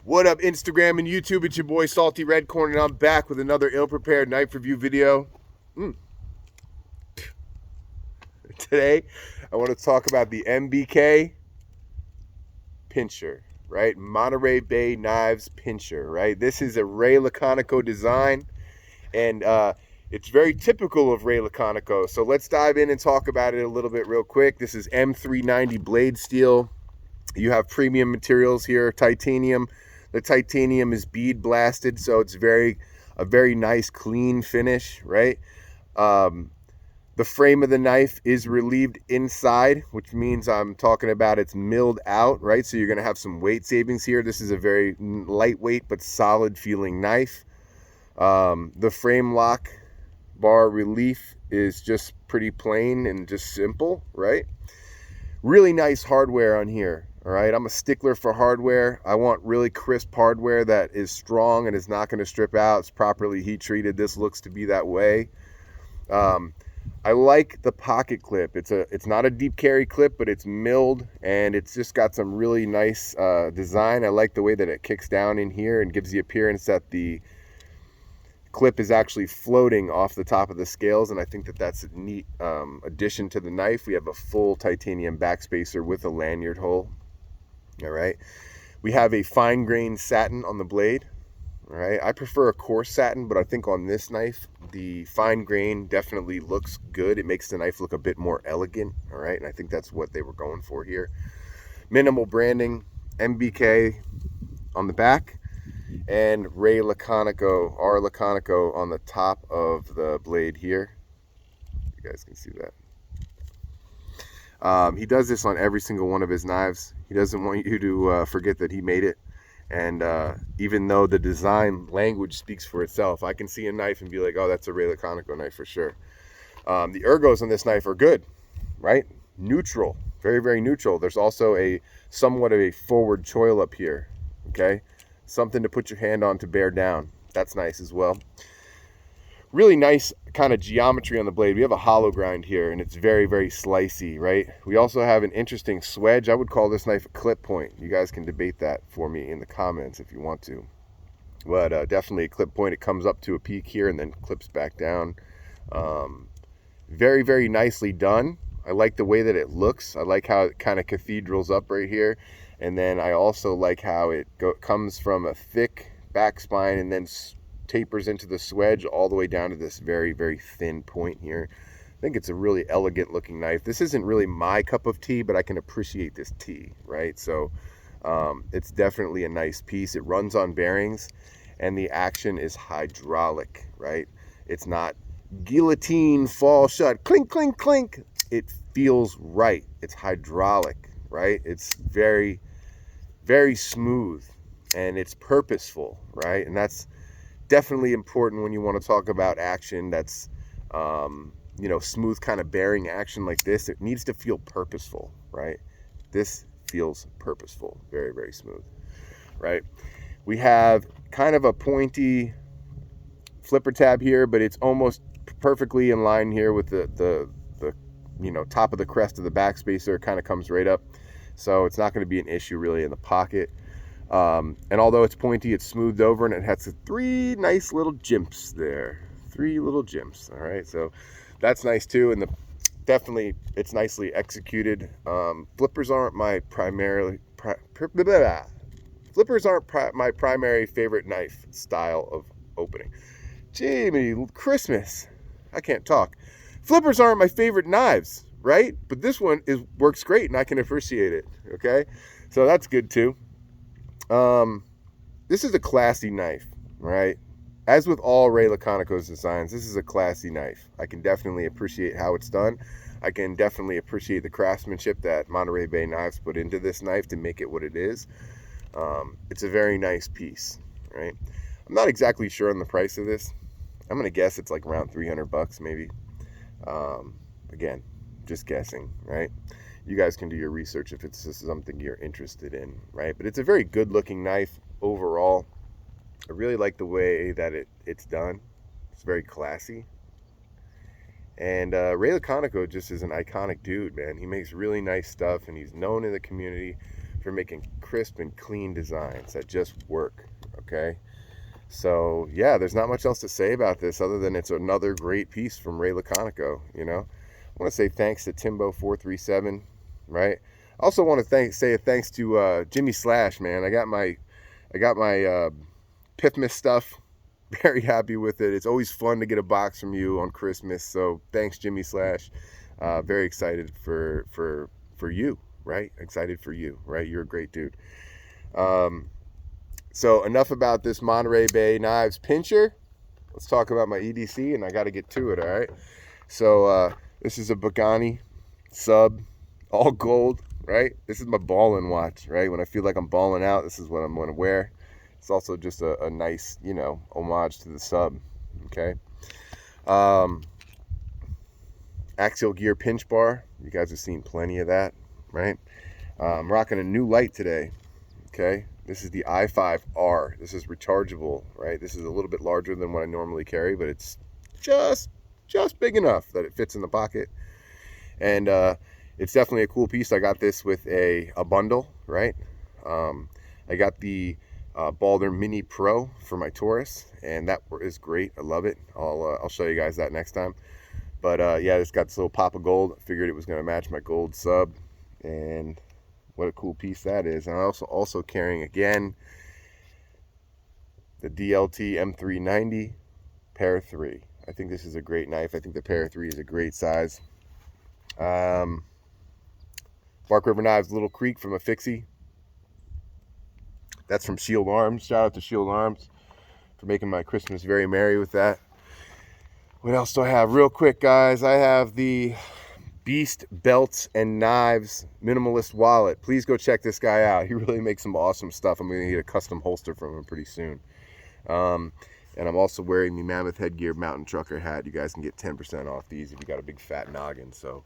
What up, Instagram and YouTube? It's your boy Salty Red Corn, and I'm back with another ill-prepared knife review video. Today, I want to talk about the MBK Pinscher, right? Monterey Bay Knives Pinscher, right? This is a Ray Laconico design, and it's very typical of Ray Laconico. So let's dive in and talk about it a little bit real quick. This is M390 blade steel. You have premium materials here, titanium. The titanium is bead blasted, so it's a very nice clean finish, right? The frame of the knife is relieved inside, which means I'm talking about it's milled out, right? So you're going to have some weight savings here. This is a very lightweight but solid feeling knife. The frame lock bar relief is just pretty plain and just simple, right? Really nice hardware on here. All right, I'm a stickler for hardware. I want really crisp hardware that is strong and is not going to strip out. It's properly heat treated. This looks to be that way. I like the pocket clip. It's not a deep carry clip, but it's milled and it's just got some really nice design. I like the way that it kicks down in here and gives the appearance that the clip is actually floating off the top of the scales, and I think that that's a neat addition to the knife. We have a full titanium backspacer with a lanyard hole. All right, we have a fine grained satin on the blade. All right, I prefer a coarse satin, but I think on this knife the fine grain definitely looks good. It makes the knife look a bit more elegant. All right, and I think that's what they were going for here. Minimal branding, MBK on the back, and Ray Laconico, R Laconico on the top of the blade here. You guys can see that. He does this on every single one of his knives. He doesn't want you to forget that he made it. And even though the design language speaks for itself, I can see a knife and be like, oh, that's a Ray Laconico knife for sure. The ergos on this knife are good, right? Neutral, very, very neutral. There's also a somewhat of a forward choil up here, okay? Something to put your hand on to bear down. That's nice as well. Really nice kind of geometry on the blade. We have a hollow grind here, and it's very, very slicey, right? We also have an interesting swedge. I would call this knife a clip point. You guys can debate that for me in the comments if you want to. But definitely a clip point. It comes up to a peak here and then clips back down. Very, very nicely done. I like the way that it looks. I like how it kind of cathedrals up right here. And then I also like how it comes from a thick back spine and then tapers into the swedge all the way down to this very, very thin point here. I think it's a really elegant looking knife. This isn't really my cup of tea, but I can appreciate this tea, right? So it's definitely a nice piece. It runs on bearings and the action is hydraulic, right? It's not guillotine, fall shut, clink, clink, clink. It feels right. It's hydraulic, right? It's very, very smooth and it's purposeful, right? And that's definitely important when you want to talk about action that's you know, smooth kind of bearing action like this. It needs to feel purposeful, right? This feels purposeful, very, very smooth, right? We have kind of a pointy flipper tab here, but it's almost perfectly in line here with the you know, top of the crest of the backspacer. Kind of comes right up, so it's not going to be an issue really in the pocket. And although it's pointy, it's smoothed over and it has three nice little jimps there. Three little jimps. All right, so that's nice too. And definitely it's nicely executed. Flippers aren't my primary favorite knife style of opening. Jimi, Christmas. I can't talk. Flippers aren't my favorite knives, right? But this one works great and I can appreciate it. Okay, so that's good too. This is a classy knife, right? As with all Ray Laconico's designs, this is a classy knife. I can definitely appreciate how it's done. I can definitely appreciate the craftsmanship that Monterey Bay Knives put into this knife to make it what it is. It's a very nice piece, right? I'm not exactly sure on the price of this. I'm gonna guess it's like around 300 bucks maybe. Again, just guessing, right? You guys can do your research if it's something you're interested in, right? But it's a very good looking knife overall. I really like the way that it's done. It's very classy. And Ray Laconico just is an iconic dude, man. He makes really nice stuff and he's known in the community for making crisp and clean designs that just work, okay? So, yeah, there's not much else to say about this other than it's another great piece from Ray Laconico, you know? I want to say thanks to Timbo437, right? I also want to say thanks to Jimi Slash, man. I got my Pithmas stuff. Very happy with it. It's always fun to get a box from you on Christmas. So thanks, Jimi Slash. Very excited for you, right? Excited for you, right? You're a great dude. So enough about this Monterey Bay Knives Pinscher. Let's talk about my EDC, and I got to get to it, all right? So this is a Pagani sub, all gold, right? This is my ballin' watch, right? When I feel like I'm balling out, this is what I'm going to wear. It's also just a nice, you know, homage to the sub, okay? Axial gear pinch bar. You guys have seen plenty of that, right? I'm rocking a new light today, okay? This is the i5R. This is rechargeable, right? This is a little bit larger than what I normally carry, but it's just big enough that it fits in the pocket. And it's definitely a cool piece. I got this with a bundle, right? I got the Balder Mini Pro for my Taurus, and that is great. I love it. I'll show you guys that next time. But yeah, it's got this little pop of gold. I figured it was going to match my gold sub, and what a cool piece that is. And I'm also carrying again the DLT M390 Pair 3. I think this is a great knife. I think the Pair 3 is a great size. Bark River Knives Little Creek from a Fixie. That's from Shield Arms. Shout out to Shield Arms for making my Christmas very merry with that. What else do I have? Real quick, guys. I have the Beast Belts and Knives Minimalist Wallet. Please go check this guy out. He really makes some awesome stuff. I'm going to get a custom holster from him pretty soon. And I'm also wearing the Mammoth Headgear Mountain Trucker hat. You guys can get 10% off these if you got a big fat noggin. So,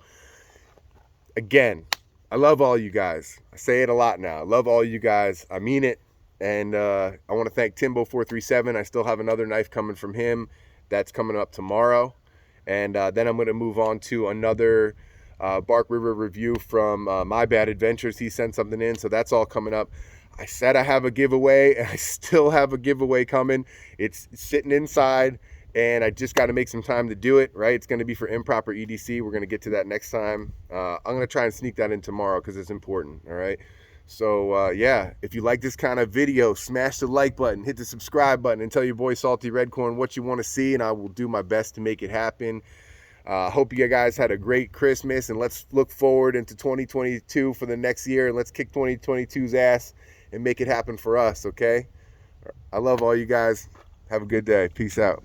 again, I love all you guys. I say it a lot now. I love all you guys. I mean it. And I want to thank Timbo437. I still have another knife coming from him. That's coming up tomorrow. And then I'm going to move on to another Bark River review from My Bad Adventures. He sent something in, so that's all coming up. I said I have a giveaway, and I still have a giveaway coming. It's sitting inside, and I just got to make some time to do it, right? It's going to be for Improper EDC. We're going to get to that next time. I'm going to try and sneak that in tomorrow because it's important, all right? So, yeah, if you like this kind of video, smash the like button, hit the subscribe button, and tell your boy Salty Redcorn what you want to see, and I will do my best to make it happen. Hope you guys had a great Christmas, and let's look forward into 2022 for the next year, and let's kick 2022's ass and make it happen for us, okay? I love all you guys. Have a good day. Peace out.